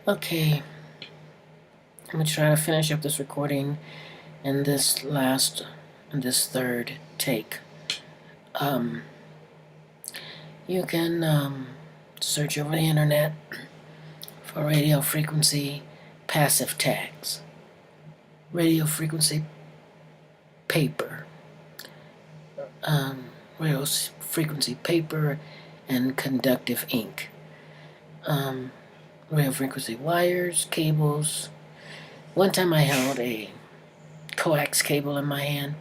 Okay, I'm gonna try to finish up this recording in this third take. Um, you can search over the internet for radio frequency passive tags, radio frequency paper, um, radio frequency paper, and conductive ink. Um, Radio frequency wires, cables. One time I held a coax cable in my hand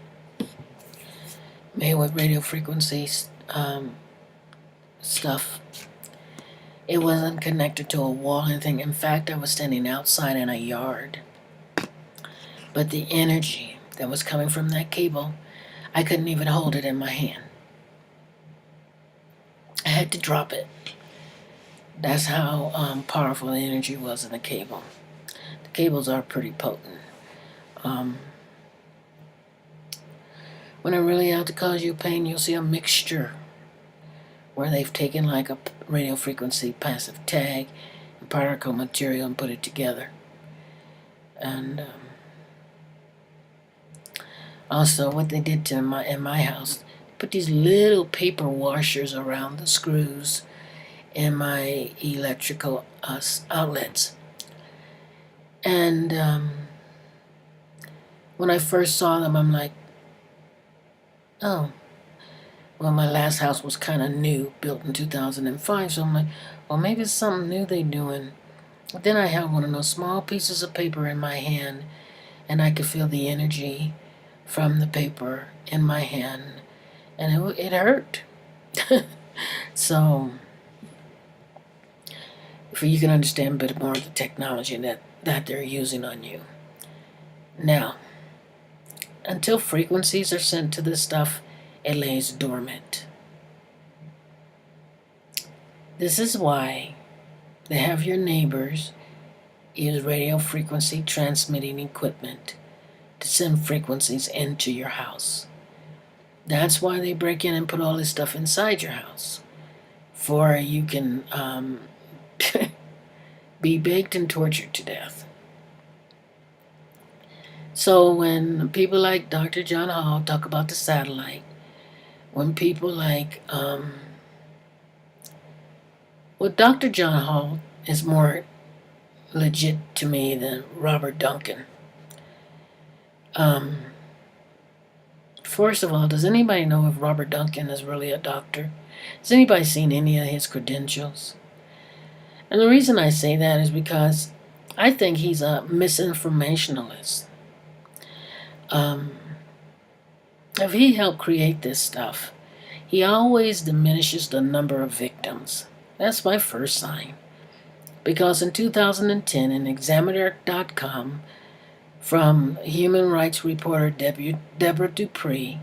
made with radio frequency stuff. It wasn't connected to a wall or anything. In fact, I was standing outside in a yard. But the energy that was coming from that cable, I couldn't even hold it in my hand. I had to drop it. That's how powerful the energy was in the cable. The cables are pretty potent. When they're really out to cause you pain, you'll see a mixture where they've taken like a radio frequency passive tag and particle material and put it together. And also what they did in my house, put these little paper washers around the screws in my electrical outlets. And when I first saw them, I'm like, oh. Well, my last house was kind of new, built in 2005, so I'm like, well, maybe it's something new they doing. But then I had one of those small pieces of paper in my hand, and I could feel the energy from the paper in my hand, and it hurt. So, you can understand a bit more of the technology that they're using on you. Now, until frequencies are sent to this stuff, it lays dormant. This is why they have your neighbors use radio frequency transmitting equipment to send frequencies into your house. That's why they break in and put all this stuff inside your house, for you can be baked and tortured to death. So when people like Dr. John Hall talk about the satellite, when people like, Dr. John Hall is more legit to me than Robert Duncan. First of all, does anybody know if Robert Duncan is really a doctor? Has anybody seen any of his credentials? And the reason I say that is because I think he's a misinformationalist. If he helped create this stuff, he always diminishes the number of victims. That's my first sign. Because in 2010, in Examiner.com, from human rights reporter Deborah Dupree,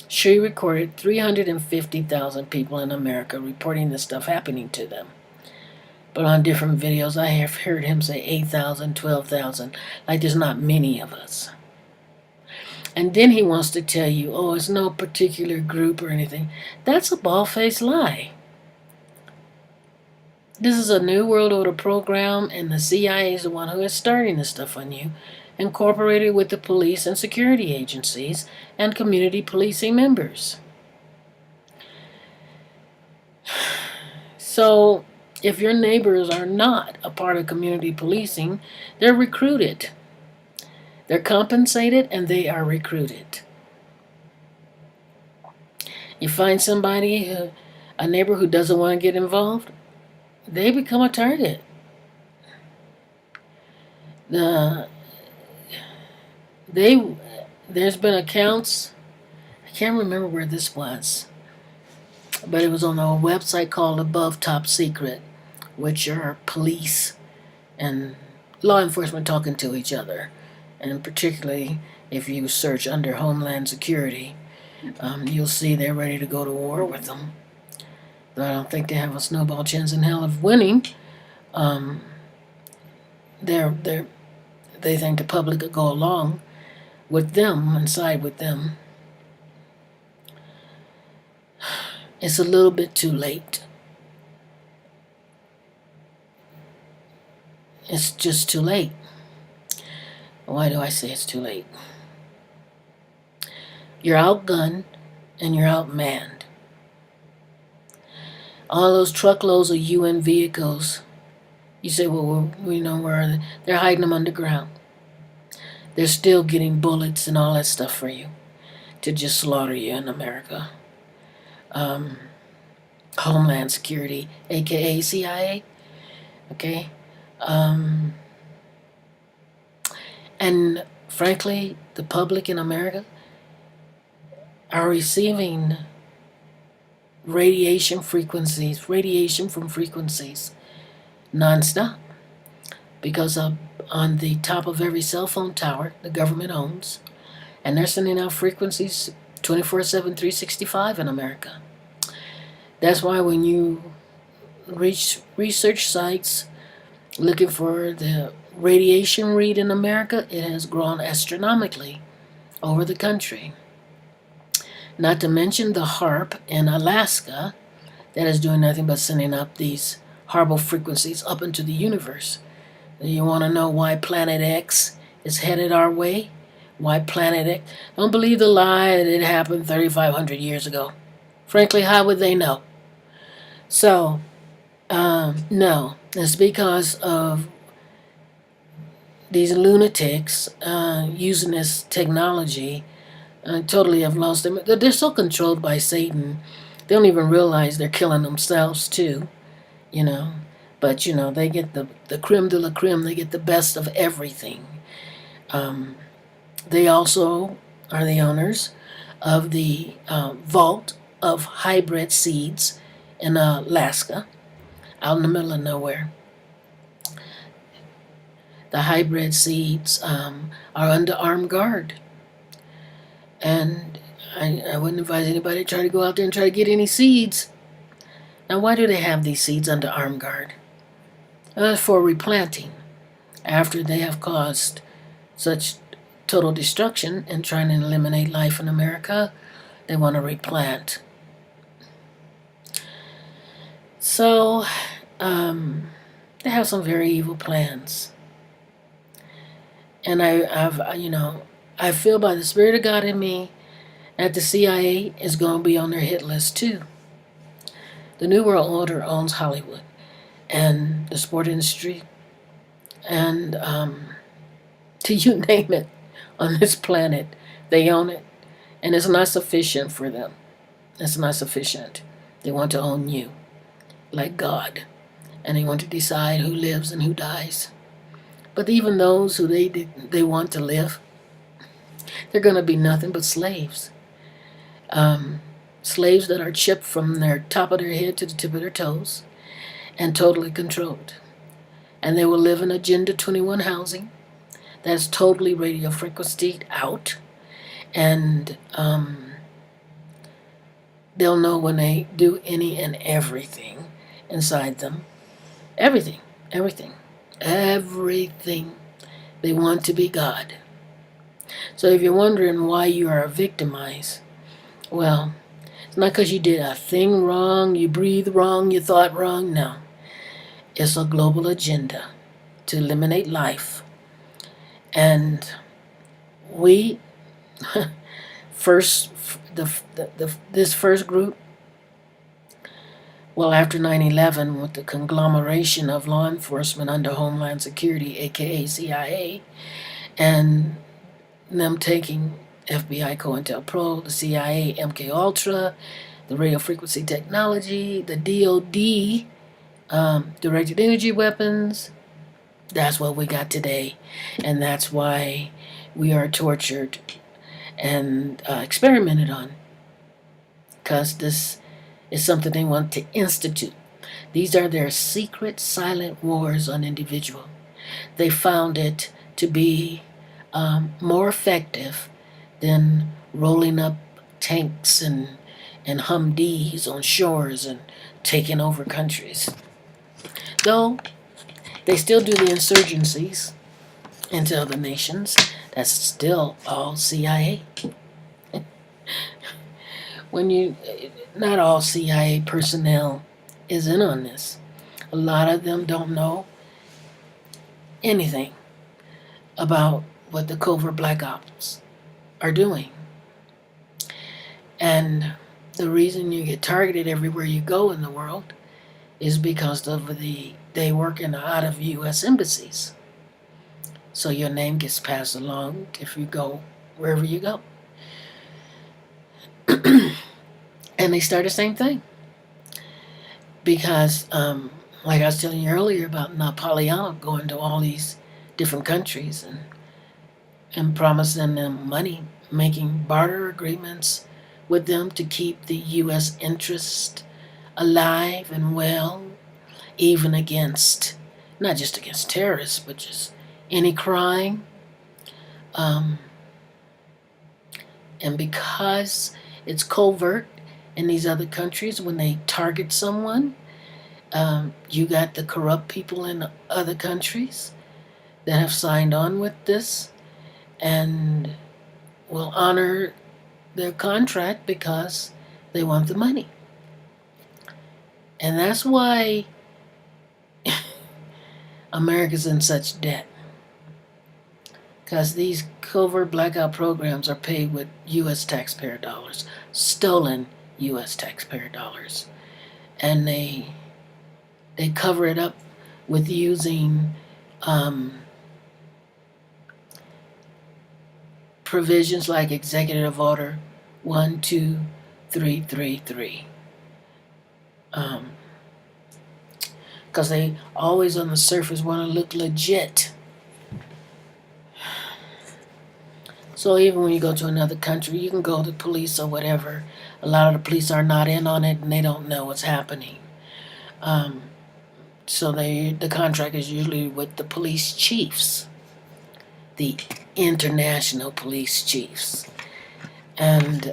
she recorded 350,000 people in America reporting this stuff happening to them. But on different videos, I have heard him say 8,000, 12,000, like there's not many of us. And then he wants to tell you, oh, it's no particular group or anything. That's a bald-faced lie. This is a New World Order program, and the CIA is the one who is starting this stuff on you, incorporated with the police and security agencies and community policing members. So, if your neighbors are not a part of community policing, they're recruited. They're compensated and they are recruited. You find somebody, a neighbor who doesn't want to get involved, they become a target. There's been accounts, I can't remember where this was, but it was on a website called Above Top Secret, which are police and law enforcement talking to each other. And particularly if you search under Homeland Security, you'll see they're ready to go to war with them. Though I don't think they have a snowball chance in hell of winning. They think the public will go along with them and side with them. It's a little bit too late. it's just too late. Why do I say it's too late? You're outgunned and you're outmanned. All those truckloads of UN vehicles, you say, well, we know where are they? They're hiding them underground. They're still getting bullets and all that stuff for you to just slaughter you in America. Homeland Security, aka CIA, okay? And frankly, the public in America are receiving radiation from frequencies, nonstop. Because on the top of every cell phone tower the government owns, and they're sending out frequencies 24/7, 365 in America. That's why when you reach research sites looking for the radiation rate in America, it has grown astronomically over the country. Not to mention the HARP in Alaska that is doing nothing but sending up these horrible frequencies up into the universe. You want to know why Planet X is headed our way? Why Planet X? Don't believe the lie that it happened 3,500 years ago. Frankly, how would they know? So, no. It's because of these lunatics using this technology totally have lost them. They're so controlled by Satan, they don't even realize they're killing themselves too, you know. But, you know, they get the creme de la creme. They get the best of everything. They also are the owners of the vault of hybrid seeds in Alaska, out in the middle of nowhere. The hybrid seeds are under armed guard. And I wouldn't advise anybody to try to go out there and try to get any seeds. Now, why do they have these seeds under armed guard? For replanting. After they have caused such total destruction and trying to eliminate life in America, they want to replant. So, they have some very evil plans. And I feel by the Spirit of God in me that the CIA is going to be on their hit list too. The New World Order owns Hollywood and the sport industry and to you name it on this planet, they own it. And it's not sufficient for them. It's not sufficient. They want to own you like God. And they want to decide who lives and who dies. But even those who they want to live, they're going to be nothing but slaves. Slaves that are chipped from their top of their head to the tip of their toes and totally controlled. And they will live in Agenda 21 housing that's totally radio frequency out. And they'll know when they do any and everything inside them. Everything. They want to be God. So if you're wondering why you are victimized, well, it's not because you did a thing wrong, you breathed wrong, you thought wrong. No. It's a global agenda to eliminate life. And we, this first group, well, after 9/11, with the conglomeration of law enforcement under Homeland Security, aka CIA, and them taking FBI, COINTELPRO, the CIA, MK Ultra, the radio frequency technology, the DoD, directed energy weapons. That's what we got today, and that's why we are tortured and experimented on, because this is something they want to institute. These are their secret, silent wars on individual. They found it to be more effective than rolling up tanks and Humvees on shores and taking over countries. Though they still do the insurgencies into other nations, that's still all CIA. Not all CIA personnel is in on this. A lot of them don't know anything about what the covert black ops are doing. And the reason you get targeted everywhere you go in the world is because of they work in out of U.S. embassies. So your name gets passed along if you go wherever you go. And they start the same thing. Because, like I was telling you earlier about Napoleon going to all these different countries and promising them money, making barter agreements with them to keep the U.S. interest alive and well, even against, not just against terrorists, but just any crime. And because it's covert in these other countries, when they target someone, you got the corrupt people in other countries that have signed on with this and will honor their contract because they want the money. And that's why America's in such debt. Because these covert blackout programs are paid with U.S. taxpayer dollars, stolen U.S. taxpayer dollars. And they cover it up with using provisions like Executive Order 12333. Because they always on the surface want to look legit. So even when you go to another country, you can go to police or whatever. A lot of the police are not in on it and they don't know what's happening. So the contract is usually with the police chiefs, the international police chiefs, and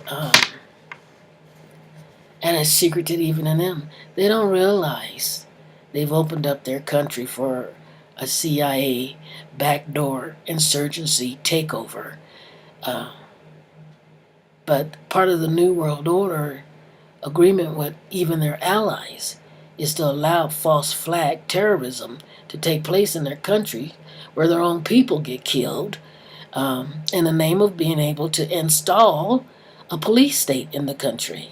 it's secreted even in them. They don't realize they've opened up their country for a CIA backdoor insurgency takeover. But part of the New World Order agreement with even their allies is to allow false flag terrorism to take place in their country where their own people get killed in the name of being able to install a police state in the country.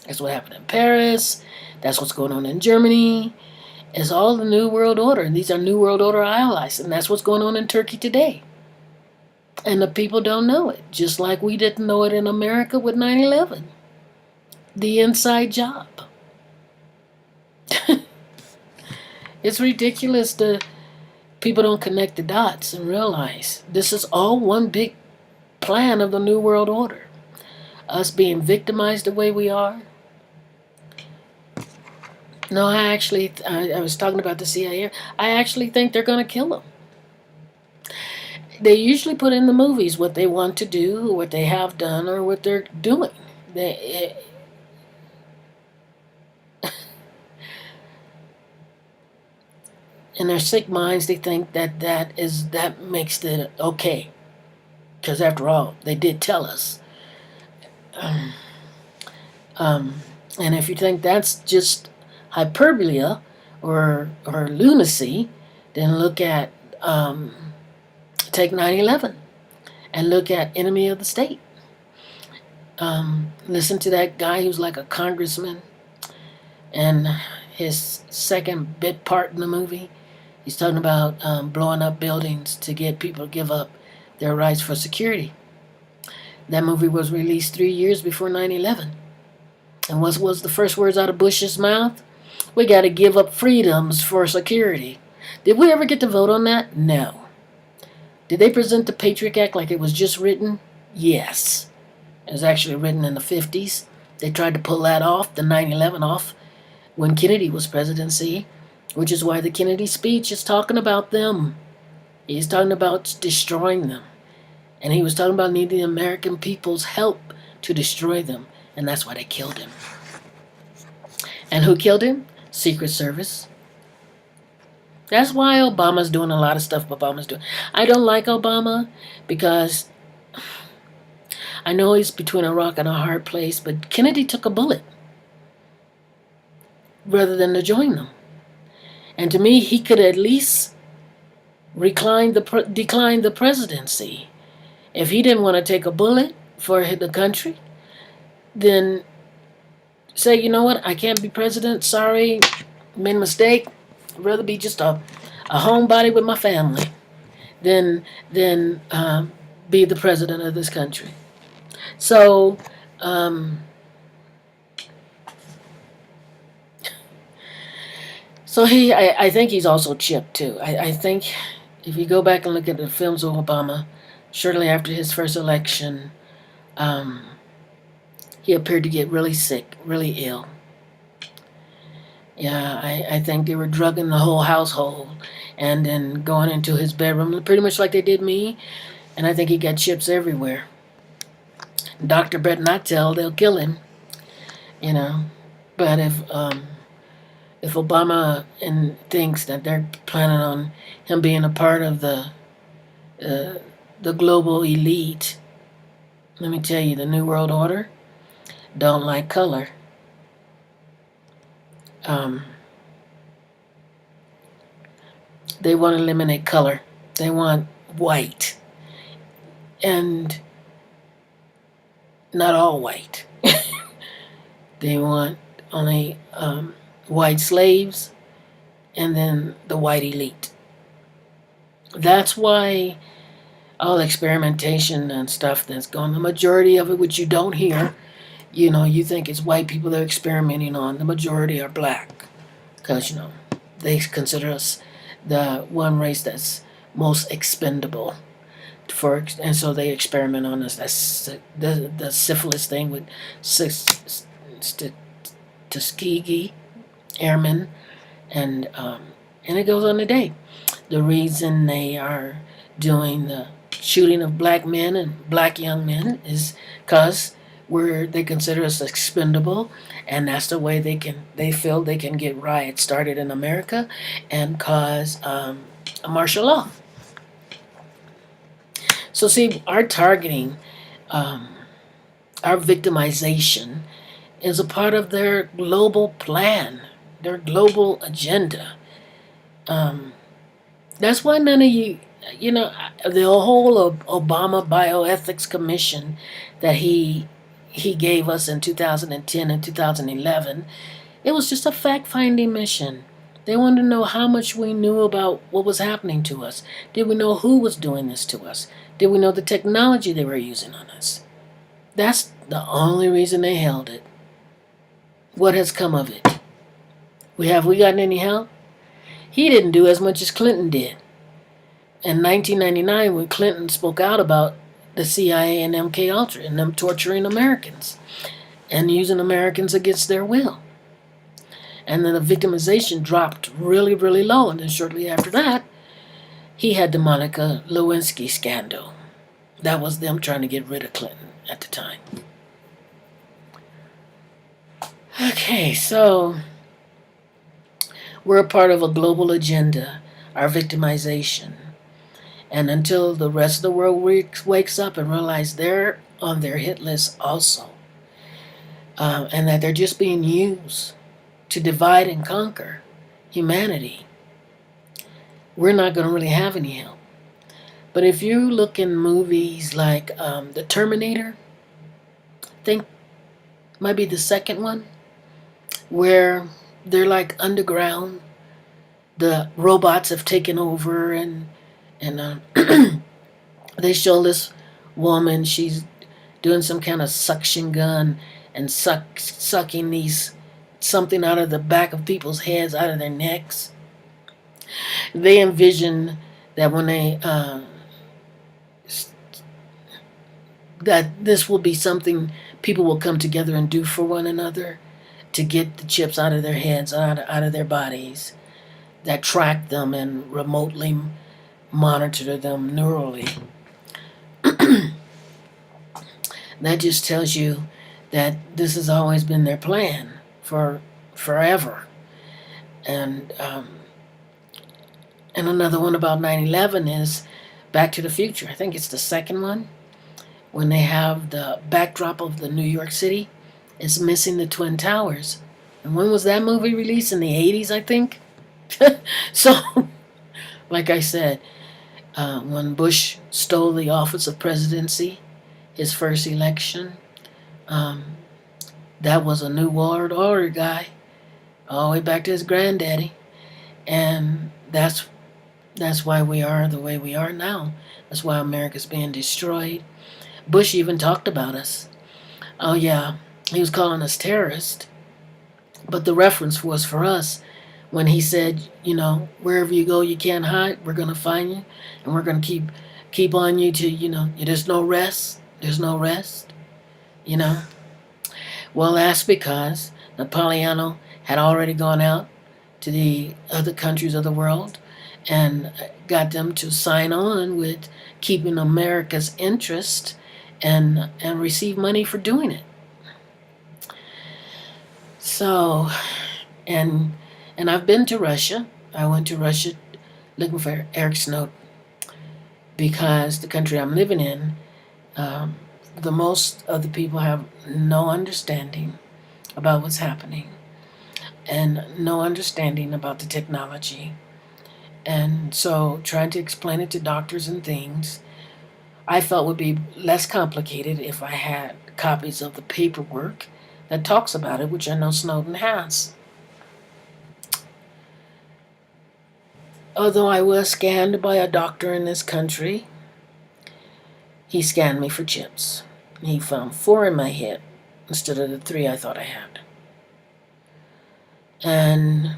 That's what happened in Paris. That's what's going on in Germany. It's all the New World Order. And these are New World Order allies. And that's what's going on in Turkey today. And the people don't know it. Just like we didn't know it in America with 9/11. The inside job. It's ridiculous that people don't connect the dots and realize this is all one big plan of the New World Order. Us being victimized the way we are. No, I was talking about the CIA. I actually think they're going to kill them. They usually put in the movies what they want to do, what they have done, or what they're doing. In their sick minds, they think that makes it okay. Because after all, they did tell us. And if you think that's just hyperbole or lunacy, then look at take 9/11 and look at Enemy of the State. Listen to that guy who's like a congressman, and his second bit part in the movie, he's talking about blowing up buildings to get people to give up their rights for security. That movie was released 3 years before 9/11. And what was the first words out of Bush's mouth? We got to give up freedoms for security. Did we ever get to vote on that? No. Did they present the Patriot Act like it was just written? Yes. It was actually written in the 50s. They tried to pull that off, the 9/11 off, when Kennedy was presidency, which is why the Kennedy speech is talking about them. He's talking about destroying them. And he was talking about needing the American people's help to destroy them. And that's why they killed him. And who killed him? Secret Service. That's why Obama's doing a lot of stuff Obama's doing. I don't like Obama because I know he's between a rock and a hard place, but Kennedy took a bullet rather than to join them. And to me, he could at least declined the presidency. If he didn't want to take a bullet for the country, then say, you know what, I can't be president. Sorry, made a mistake. I'd rather be just a homebody with my family than be the president of this country. So, um, I think he's also chipped too. I think if you go back and look at the films of Obama, shortly after his first election, um, he appeared to get really sick, really ill. Yeah, I think they were drugging the whole household and then going into his bedroom, pretty much like they did me. And I think he got chips everywhere. Doctor better not tell, they'll kill him, you know. But if Obama thinks that they're planning on him being a part of the global elite, let me tell you, the New World Order don't like color. They want to eliminate color. They want white. And not all white. They want only white slaves and then the white elite. That's why all experimentation and stuff that's going, the majority of it, which you don't hear, you think it's white people they're experimenting on. The majority are black because, they consider us the one race that's most expendable. And so they experiment on us. That's the syphilis thing with Tuskegee Airmen, and it goes on today. The reason they are doing the shooting of black men and black young men is because they consider us expendable, and that's the way they feel they can get riots started in America and cause a martial law. So see, our targeting, our victimization is a part of their global plan, their global agenda. That's why none of you, the whole Obama Bioethics Commission that he gave us in 2010 and 2011, it was just a fact-finding mission. They wanted to know how much we knew about what was happening to us. Did we know who was doing this to us? Did we know the technology they were using on us? That's the only reason they held it. What has come of it? Have we gotten any help? He didn't do as much as Clinton did. In 1999, when Clinton spoke out about the CIA and MK Ultra and them torturing Americans and using Americans against their will. And then the victimization dropped really, really low. And then shortly after that, he had the Monica Lewinsky scandal. That was them trying to get rid of Clinton at the time. Okay, so we're a part of a global agenda, our victimization. And until the rest of the world wakes up and realize they're on their hit list also, and that they're just being used to divide and conquer humanity, we're not going to really have any help. But if you look in movies like The Terminator, I think might be the second one, where they're like underground, the robots have taken over, and they show this woman, she's doing some kind of suction gun and sucking something out of the back of people's heads, out of their necks. They envision that when that this will be something people will come together and do for one another to get the chips out of their heads, out of their bodies, that track them and remotely monitor them neurally. That just tells you that this has always been their plan for forever. And another one about 9/11 is Back to the Future. I think it's the second one, when they have the backdrop of the New York City. It's missing the Twin Towers. And when was that movie released? In the 80s, I think. So Like I said, when Bush stole the office of presidency, his first election, um, that was a New World Order guy, all the way back to his granddaddy, and that's why we are the way we are now. That's why America's being destroyed. Bush even talked about us. Oh yeah, he was calling us terrorists, but the reference was for us when he said, wherever you go, you can't hide. We're gonna find you, and we're gonna keep on you to, there's no rest. There's no rest. You know. Well, that's because Napoleon had already gone out to the other countries of the world and got them to sign on with keeping America's interest and receive money for doing it. So, and I've been to Russia. I went to Russia looking for Eric Snowden because the country I'm living in, the most of the people have no understanding about what's happening and no understanding about the technology. And so trying to explain it to doctors and things, I felt would be less complicated if I had copies of the paperwork that talks about it, which I know Snowden has. Although I was scanned by a doctor in this country, he scanned me for chips. He found 4 in my head instead of the 3 I thought I had. And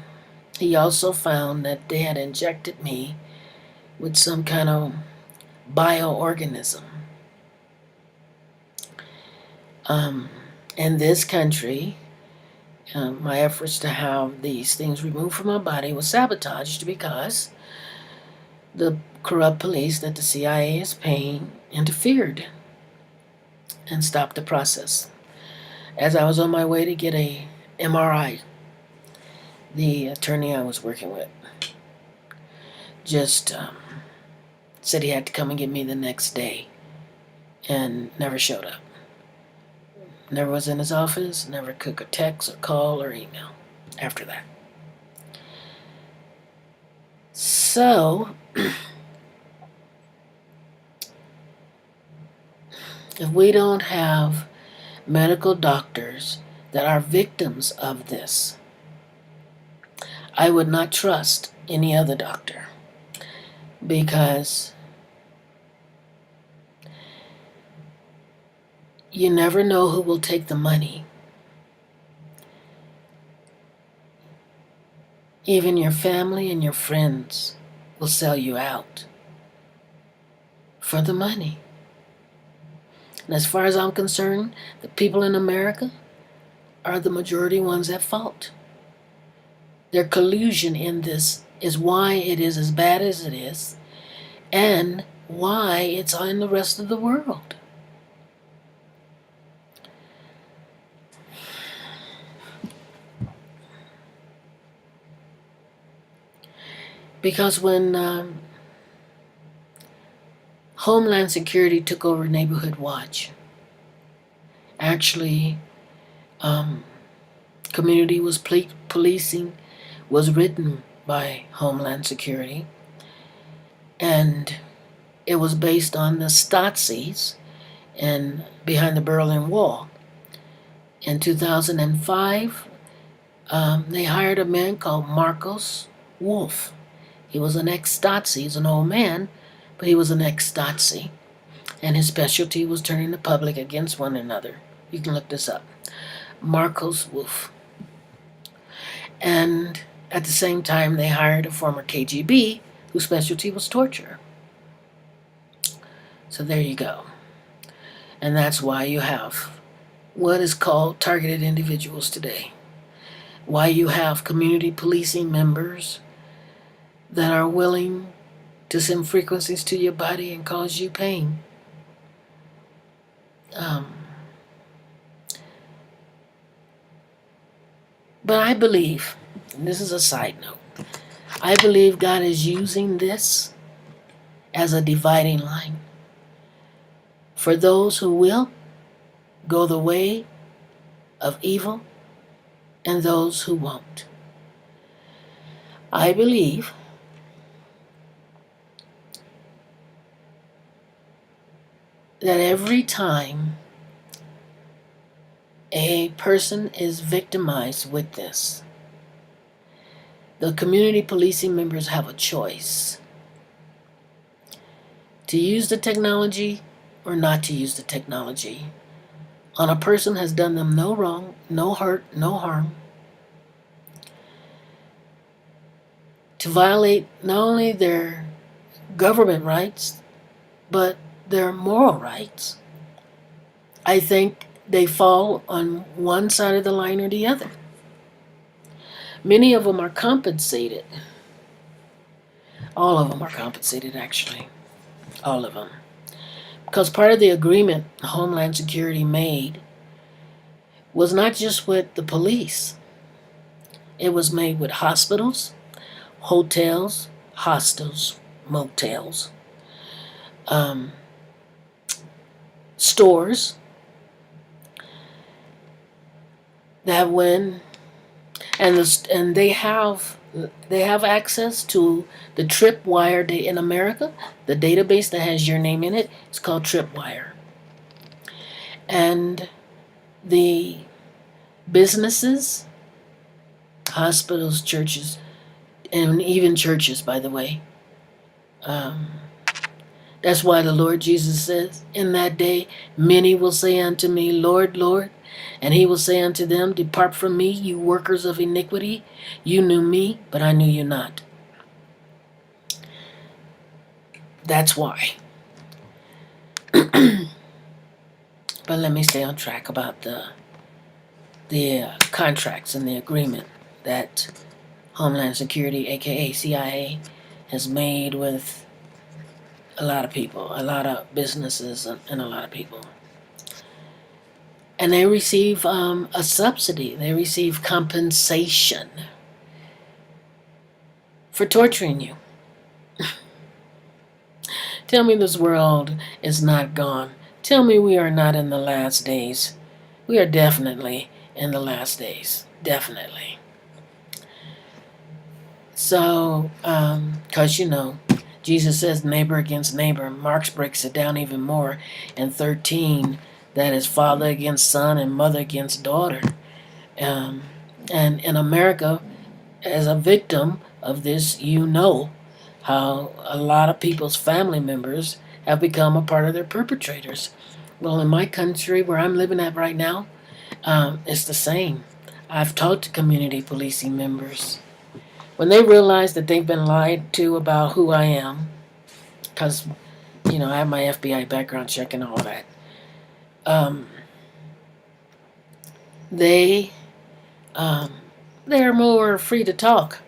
he also found that they had injected me with some kind of bioorganism. In this country, my efforts to have these things removed from my body was sabotaged because the corrupt police that the CIA is paying interfered and stopped the process. As I was on my way to get a MRI, the attorney I was working with just said he had to come and get me the next day and never showed up. Never was in his office, never could text or call or email after that. So, if we don't have medical doctors that are victims of this, I would not trust any other doctor because you never know who will take the money. Even your family and your friends will sell you out for the money. And as far as I'm concerned, the people in America are the majority ones at fault. Their collusion in this is why it is as bad as it is and why it's in the rest of the world. Because when Homeland Security took over Neighborhood Watch, actually, community was policing was written by Homeland Security, and it was based on the Stasi's and behind the Berlin Wall. In 2005, they hired a man called Marcos Wolf. He was an ex-Stasi. He's an old man, but he was an ex-Stasi. And his specialty was turning the public against one another. You can look this up. Marcos Wolf. And at the same time, they hired a former KGB whose specialty was torture. So there you go. And that's why you have what is called targeted individuals today. Why you have community policing members that are willing to send frequencies to your body and cause you pain. But I believe, and this is a side note, I believe God is using this as a dividing line for those who will go the way of evil and those who won't. I believe that every time a person is victimized with this, the community policing members have a choice to use the technology or not to use the technology on a person has done them no wrong, no hurt, no harm, to violate not only their government rights, but their moral rights. I think they fall on one side of the line or the other. Many of them are compensated. All of them are compensated, actually. All of them. Because part of the agreement Homeland Security made was not just with the police. It was made with hospitals, hotels, hostels, motels, stores, that when and they have access to the Tripwire in America, the database that has your name in it. It's called Tripwire, and the businesses, hospitals, churches, and even churches, by the way. That's why the Lord Jesus says, in that day, many will say unto me, Lord, Lord. And he will say unto them, depart from me, you workers of iniquity. You knew me, but I knew you not. That's why. But let me stay on track about the contracts and the agreement that Homeland Security, aka CIA, has made with a lot of people, a lot of businesses, and a lot of people. And they receive a subsidy. They receive compensation for torturing you. Tell me this world is not gone. Tell me we are not in the last days. We are definitely in the last days. Definitely. So, because Jesus says neighbor against neighbor. Marx breaks it down even more in 13. That is father against son and mother against daughter. And in America, as a victim of this, how a lot of people's family members have become a part of their perpetrators. Well, in my country, where I'm living at right now, it's the same. I've talked to community policing members. When they realize that they've been lied to about who I am, because, I have my FBI background check and all that, they're more free to talk.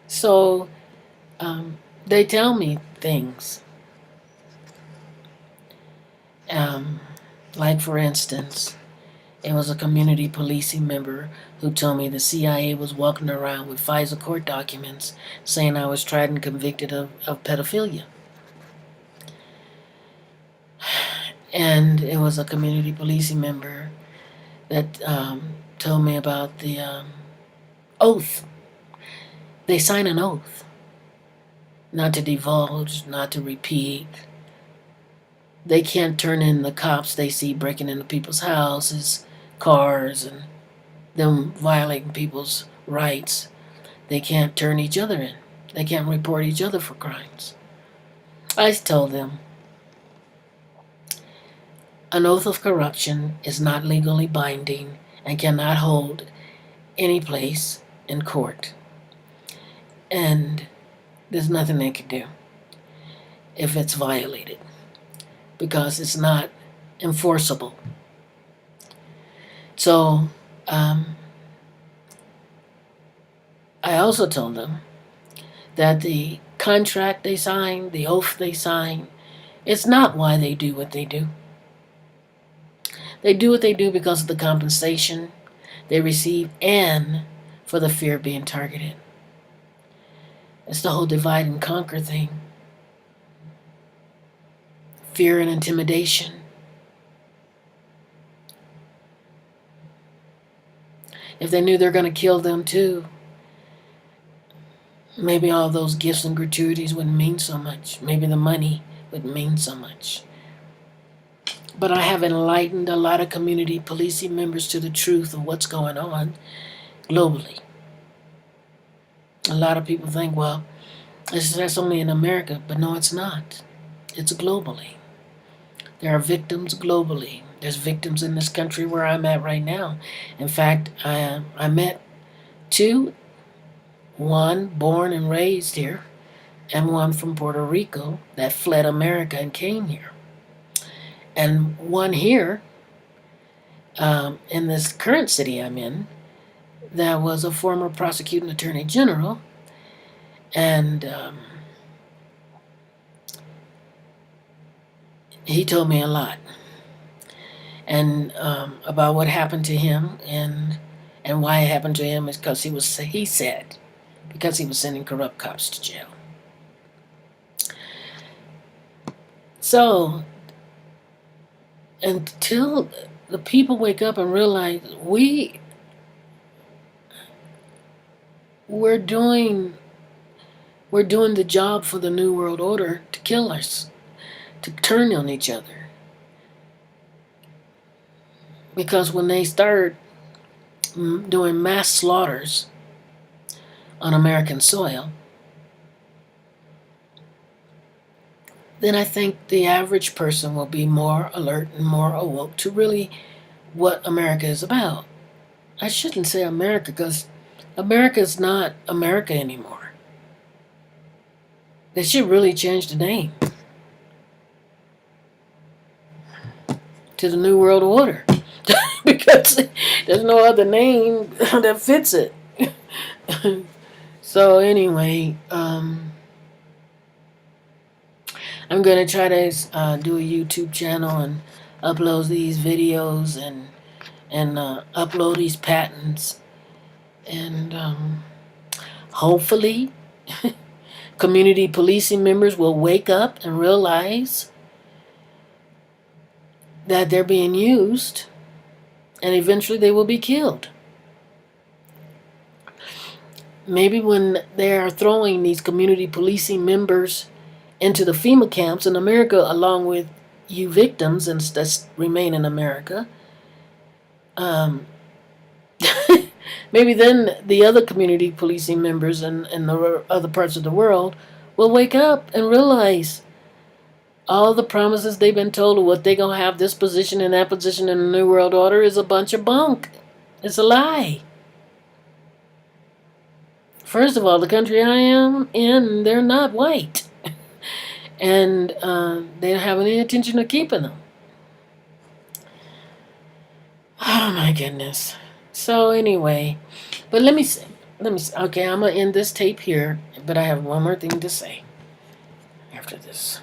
So they tell me things. Like, for instance, it was a community policing member who told me the CIA was walking around with FISA court documents saying I was tried and convicted of pedophilia. And it was a community policing member that told me about the oath. They sign an oath not to divulge, not to repeat. They can't turn in the cops they see breaking into people's houses, cars, and them violating people's rights. They can't turn each other in. They can't report each other for crimes. I told them, an oath of corruption is not legally binding and cannot hold any place in court. And there's nothing they can do if it's violated, because it's not enforceable. So, I also told them that the contract they sign, the oath they sign, it's not why they do what they do. They do what they do because of the compensation they receive and for the fear of being targeted. It's the whole divide and conquer thing. Fear and intimidation. If they knew they're going to kill them too, maybe all those gifts and gratuities wouldn't mean so much. Maybe the money would mean so much. But I have enlightened a lot of community policing members to the truth of what's going on globally. A lot of people think, well, that's only in America, but no, it's not. It's globally. There are victims globally. There's victims in this country where I'm at right now. In fact, I met two, one born and raised here, and one from Puerto Rico that fled America and came here. And one here, in this current city I'm in, that was a former prosecuting attorney general, and he told me a lot, and about what happened to him, and why it happened to him is because he said because he was sending corrupt cops to jail. So until the people wake up and realize we're doing the job for the New World Order to kill us, to turn on each other. Because when they start doing mass slaughters on American soil, then I think the average person will be more alert and more awoke to really what America is about. I shouldn't say America, because America is not America anymore. They should really change the name to the New World Order because there's no other name that fits it. So anyway, I'm going to try to do a YouTube channel and upload these videos and upload these patents, and hopefully community policing members will wake up and realize that they're being used, and eventually they will be killed. Maybe when they are throwing these community policing members into the FEMA camps in America, along with you victims and that remain in America, maybe then the other community policing members in the other parts of the world will wake up and realize all the promises they've been told of what they're going to have this position and that position in the New World Order is a bunch of bunk. It's a lie. First of all, the country I am in, they're not white. And they don't have any intention of keeping them. Oh my goodness. So anyway, but let me see. Okay, I'm going to end this tape here, but I have one more thing to say after this.